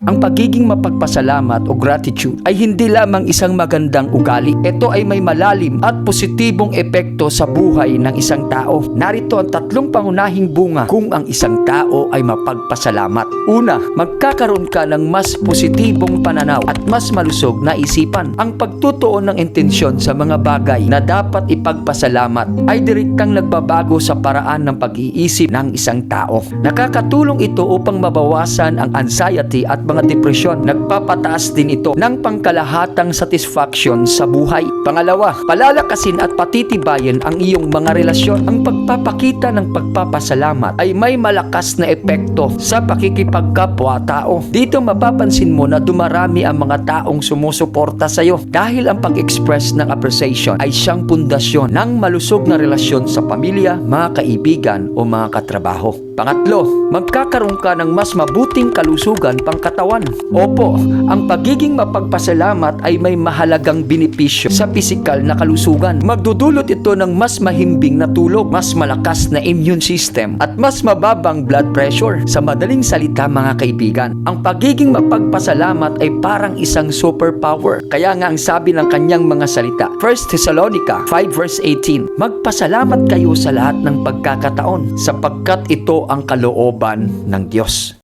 Ang pagiging mapagpasalamat o gratitude ay hindi lamang isang magandang ugali. Ito ay may malalim at positibong epekto sa buhay ng isang tao. Narito ang 3 pangunahing bunga kung ang isang tao ay mapagpasalamat. Una, magkakaroon ka ng mas positibong pananaw at mas malusog na isipan. Ang pagtutuon ng intensyon sa mga bagay na dapat ipagpasalamat ay direktang nagbabago sa paraan ng pag-iisip ng isang tao. Nakakatulong ito upang mabawasan ang anxiety at mga depresyon. Nagpapataas din ito ng pangkalahatang satisfaction sa buhay. Pangalawa, palalakasin at patitibayin ang iyong mga relasyon. Ang pagpapakita ng pagpapasalamat ay may malakas na epekto sa pakikipagkapwa-tao. Dito mapapansin mo na dumarami ang mga taong sumusuporta sa iyo dahil ang pag-express ng appreciation ay siyang pundasyon ng malusog na relasyon sa pamilya, mga kaibigan o mga katrabaho. Pangatlo, magkakaroon ka ng mas mabuting kalusugan pangkatawan. Opo, ang pagiging mapagpasalamat ay may mahalagang benepisyo sa pisikal na kalusugan. Magdudulot ito ng mas mahimbing na tulog, mas malakas na immune system, at mas mababang blood pressure. Sa madaling salita mga kaibigan, ang pagiging mapagpasalamat ay parang isang superpower. Kaya nga ang sabi ng kanyang mga salita, 1 Thessalonica 5 verse 18, magpasalamat kayo sa lahat ng pagkakataon sapagkat ito ang kalooban ng Diyos.